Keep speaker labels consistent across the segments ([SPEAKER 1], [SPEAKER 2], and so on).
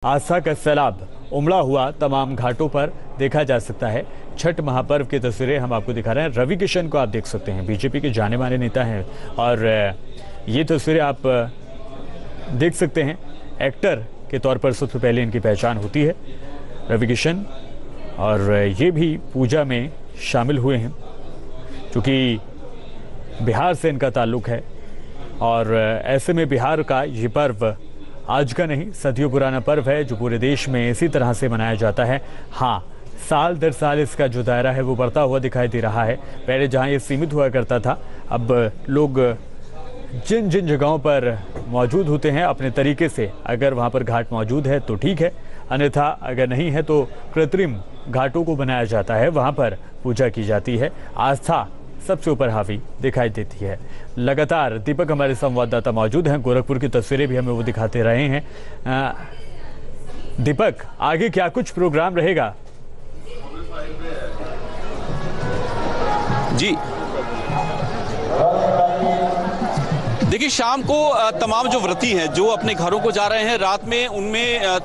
[SPEAKER 1] आस्था का सैलाब उमड़ा हुआ तमाम घाटों पर देखा जा सकता है। छठ महापर्व की तस्वीरें हम आपको दिखा रहे हैं। रवि किशन को आप देख सकते हैं, बीजेपी के जाने माने नेता हैं और ये तस्वीरें आप देख सकते हैं। एक्टर के तौर पर सबसे पहले इनकी पहचान होती है रवि किशन, और ये भी पूजा में शामिल हुए हैं क्योंकि बिहार से इनका ताल्लुक है और ऐसे में बिहार का ये पर्व आज का नहीं, सदियों पुराना पर्व है जो पूरे देश में इसी तरह से मनाया जाता है। हाँ, साल दर साल इसका जो दायरा है वो बढ़ता हुआ दिखाई दे रहा है। पहले जहाँ ये सीमित हुआ करता था, अब लोग जिन जिन जगहों पर मौजूद होते हैं अपने तरीके से, अगर वहाँ पर घाट मौजूद है तो ठीक है, अन्यथा अगर नहीं है तो कृत्रिम घाटों को बनाया जाता है, वहाँ पर पूजा की जाती है। आस्था सबसे ऊपर हावी दिखाई देती है। लगातार दीपक हमारे संवाददाता मौजूद हैं, गोरखपुर की तस्वीरें भी हमें वो दिखाते रहे हैं। दीपक, आगे क्या कुछ प्रोग्राम रहेगा?
[SPEAKER 2] जी देखिए, शाम को तमाम जो व्रती हैं जो अपने घरों को जा रहे हैं, रात में उनमें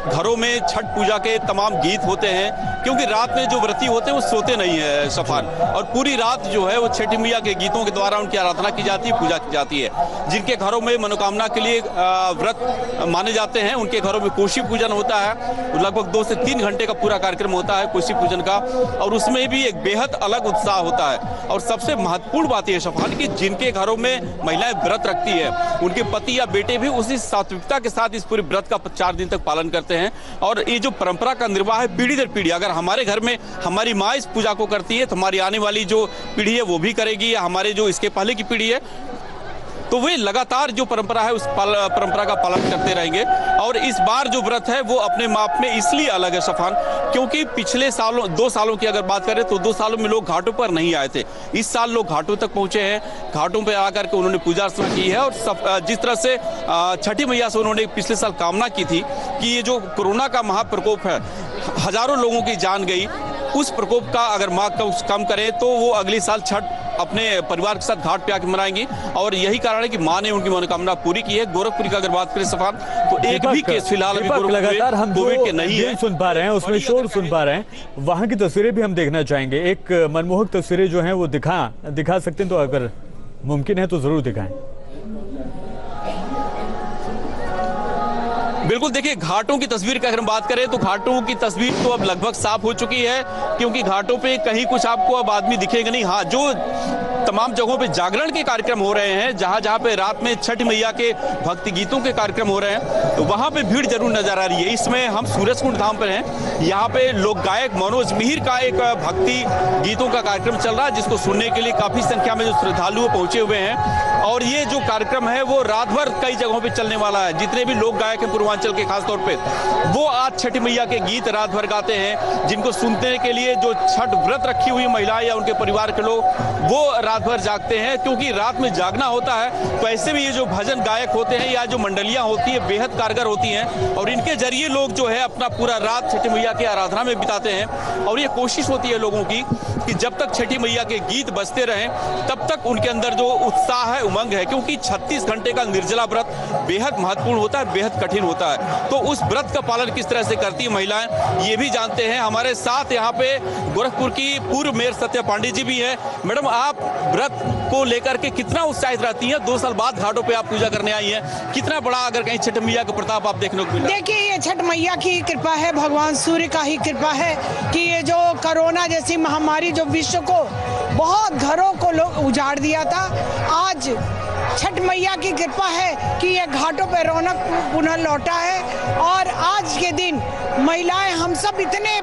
[SPEAKER 2] घरों में छठ पूजा के तमाम गीत होते हैं, क्योंकि रात में जो व्रती होते हैं वो सोते नहीं है सफान, और पूरी रात जो है वो छठी मैया के गीतों के द्वारा उनकी आराधना की जाती है, पूजा की जाती है। जिनके घरों में मनोकामना के लिए व्रत माने जाते हैं, उनके घरों में कोसी पूजन होता है। लगभग 2 से 3 घंटे का पूरा कार्यक्रम होता है कोसी पूजन का, और उसमें भी एक बेहद अलग उत्साह होता है। और सबसे महत्वपूर्ण बात यह सफान कि जिनके घरों में महिलाएं व्रत रखती है, उनके पति या बेटे भी उसी सात्विकता के साथ इस पूरे व्रत का 4 दिन तक पालन करते हैं। और ये जो परंपरा का निर्वाह है पीढ़ी दर पीढ़ी, अगर हमारे घर में हमारी माँ इस पूजा को करती है तो हमारी आने वाली जो पीढ़ी है वो भी करेगी, या हमारे जो इसके पहले की पीढ़ी है तो वे लगातार जो परंपरा है उस परंपरा का पालन करते रहेंगे। और इस बार जो व्रत है वो अपने माप में इसलिए अलग है सफान, क्योंकि पिछले सालों 2 सालों की अगर बात करें तो 2 सालों में लोग घाटों पर नहीं आए थे। इस साल लोग घाटों तक पहुंचे हैं, घाटों पर आकर के उन्होंने पूजा अर्चना की है। और जिस तरह से छठी मैया से उन्होंने पिछले साल कामना की थी कि ये जो कोरोना का महाप्रकोप है, हजारों लोगों की जान गई, उस प्रकोप का अगर माँ कम करें तो वो अगले साल छठ अपने परिवार के साथ घाट पे आके मनाएंगी। और यही कारण है कि माँ ने उनकी मनोकामना पूरी की है। गोरखपुर की अगर बात करें सफान, तो एक भी केस फिलहाल
[SPEAKER 1] लगातार हम
[SPEAKER 2] कोविड के नहीं है
[SPEAKER 1] सुन पा रहे हैं, उसमें शोर सुन पा रहे हैं, वहाँ की तस्वीरें भी हम देखना चाहेंगे। एक मनमोहक तस्वीरें जो है वो दिखा सकते हैं, तो अगर मुमकिन है तो जरूर दिखाएं।
[SPEAKER 2] बिल्कुल, देखिए घाटों की तस्वीर की अगर हम बात करें तो घाटों की तस्वीर तो अब लगभग साफ हो चुकी है, क्योंकि घाटों पे कहीं कुछ आपको अब आदमी दिखेगा नहीं। हाँ, जो तमाम जगहों पे जागरण के कार्यक्रम हो रहे हैं, जहां जहां पे रात में छठ मैया के भक्ति गीतों के कार्यक्रम हो रहे हैं, तो वहां पे भीड़ जरूर नजर आ रही है। इसमें हम सूरजकुंड धाम पर हैं, यहाँ पे लोक गायक मनोज मिहिर का एक भक्ति गीतों का कार्यक्रम चल रहा है, जिसको सुनने के लिए काफी संख्या में जो श्रद्धालु पहुंचे हुए हैं। और ये जो कार्यक्रम है वो रात भर कई जगहों पे चलने वाला है। जितने भी लोक गायक हैं पूर्वांचल के खासतौर पे, वो आज छठ मैया के गीत रात भर गाते हैं, जिनको सुनने के लिए जो छठ व्रत रखी हुई महिलाएं या उनके परिवार के लोग वो रात भर जागते हैं, क्योंकि रात में जागना होता है। तो ऐसे में ये जो भजन गायक होते हैं या जो मंडलियां होती है बेहद कारगर होती हैं, और इनके जरिए लोग जो है अपना पूरा रात छठी मैया की आराधना में बिताते हैं। और ये कोशिश होती है लोगों की कि जब तक छठी मैया के गीत बजते रहें तब तक उनके अंदर जो उत्साह है, उमंग है, क्योंकि 36 घंटे का निर्जला व्रत बेहद महत्वपूर्ण होता है, बेहद कठिन होता है। तो उस व्रत का पालन किस तरह से करती है महिलाएं, ये भी जानते हैं। हमारे साथ यहाँ पे गोरखपुर की पूर्व मेयर सत्या पांडे जी भी है। मैडम, आप व्रत को लेकर के कितना उत्साहित रहती हैं? 2 साल बाद घाटों पे आप पूजा करने आई हैं, कितना बड़ा अगर कहीं छठ मैया का प्रताप आप देखने को मिला?
[SPEAKER 3] देखिए, ये छठ मैया की कृपा है, भगवान सूर्य का ही कृपा है कि ये जो कोरोना जैसी महामारी जो विश्व को बहुत घरों को उजाड़ दिया था, आज छठ मैया की कृपा है कि ये घाटों पे रौनक पुनः लौटा है। और आज के दिन महिलाएं हम सब इतने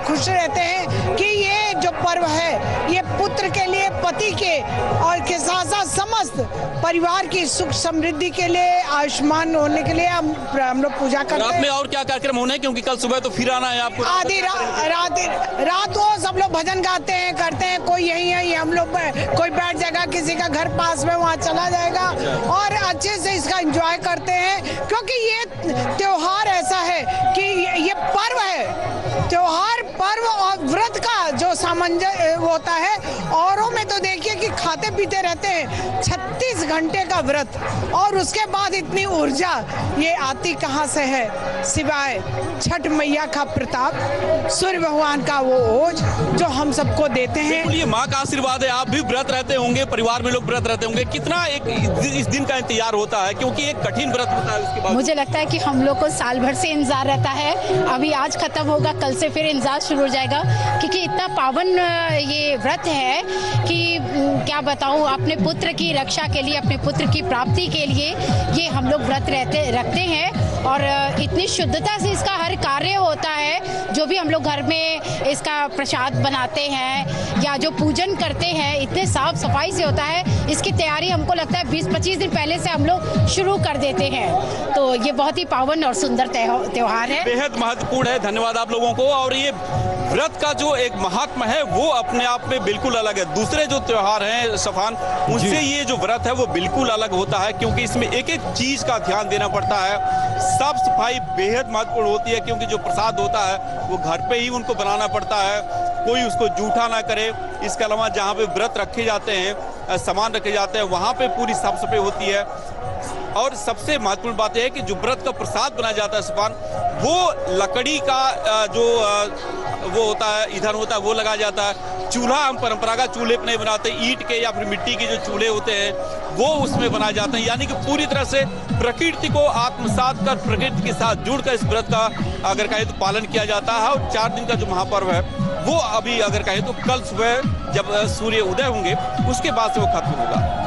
[SPEAKER 3] खुश रहते हैं कि ये जो पर्व है ये पुत्र के लिए, पति के और के साथ साथ समस्त परिवार की सुख समृद्धि के लिए, आयुष्मान होने के लिए हम लोग पूजा करते हैं।
[SPEAKER 2] रात में और क्या कार्यक्रम होने हैं, क्योंकि कल सुबह तो फिर आना है आपको?
[SPEAKER 3] आधी रात को सब लोग भजन गाते हैं, करते हैं। कोई यही है, ये हम लोग कोई बैठ जाएगा, किसी का घर पास में वहाँ चला जाएगा, और अच्छे से इसका एंजॉय करते हैं। क्योंकि ये त्योहार ऐसा है कि ये पर्व है, त्योहार, पर्व और व्रत का जो होता है। औरों में तो देखिए कि खाते पीते रहते हैं, 36 घंटे का व्रत, और उसके बाद इतनी ऊर्जा ये आती कहाँ से है, सिवाय छठ मैया का प्रताप, सूर्य भगवान का वो ओज जो हम सबको देते हैं।
[SPEAKER 2] ये माँ का आशीर्वाद है। आप भी व्रत रहते होंगे, परिवार में लोग व्रत रहते होंगे, कितना एक इस दिन का इंतजार होता है, क्योंकि एक कठिन व्रत होता है। उसके बाद
[SPEAKER 4] मुझे लगता है कि हम लोग को साल भर से इंतजार रहता है। अभी आज खत्म होगा, कल से फिर इंतजार शुरू हो जाएगा, क्योंकि इतना पावन ये व्रत है कि क्या बताऊं, अपने पुत्र की रक्षा के लिए, अपने पुत्र की प्राप्ति के लिए ये हम लोग व्रत रखते हैं। और इतनी शुद्धता से इसका हर कार्य होता है। जो भी हम लोग घर में इसका प्रसाद बनाते हैं या जो पूजन करते हैं, इतने साफ सफाई से होता है। इसकी तैयारी हमको लगता है 20-25 दिन पहले से हम लोग शुरू कर देते हैं। तो ये बहुत ही पावन और सुंदर त्योहार है,
[SPEAKER 2] बेहद महत्वपूर्ण है। धन्यवाद आप लोगों को। और ये व्रत का जो एक महात्म है वो अपने आप में बिल्कुल अलग है। दूसरे जो त्योहार हैं सफान, उनसे ये जो व्रत है वो बिल्कुल अलग होता है, क्योंकि इसमें एक एक चीज का ध्यान देना पड़ता है। साफ सफाई बेहद महत्वपूर्ण होती है, क्योंकि जो प्रसाद होता है वो घर पे ही उनको बनाना पड़ता है, कोई उसको जूठा ना करे। इसके अलावा जहाँ पे व्रत रखे जाते हैं, सामान रखे जाते हैं, वहाँ पे पूरी साफ सफाई होती है। और सबसे महत्वपूर्ण बात यह है कि जो व्रत का प्रसाद बनाया जाता है सफान, वो लकड़ी का जो वो होता है, ईंधन होता है, वो लगाया जाता है। चूल्हा हम परंपरागत चूल्हे पर नहीं बनाते, ईंट के या फिर मिट्टी के जो चूल्हे होते हैं वो उसमें बनाए जाते हैं। यानी कि पूरी तरह से प्रकृति को आत्मसात कर, प्रकृति के साथ जुड़कर इस व्रत का अगर कहें तो पालन किया जाता है। और 4 दिन का जो महापर्व है वो अभी अगर कहें तो कल सुबह जब सूर्य उदय होंगे उसके बाद से वो खत्म होगा।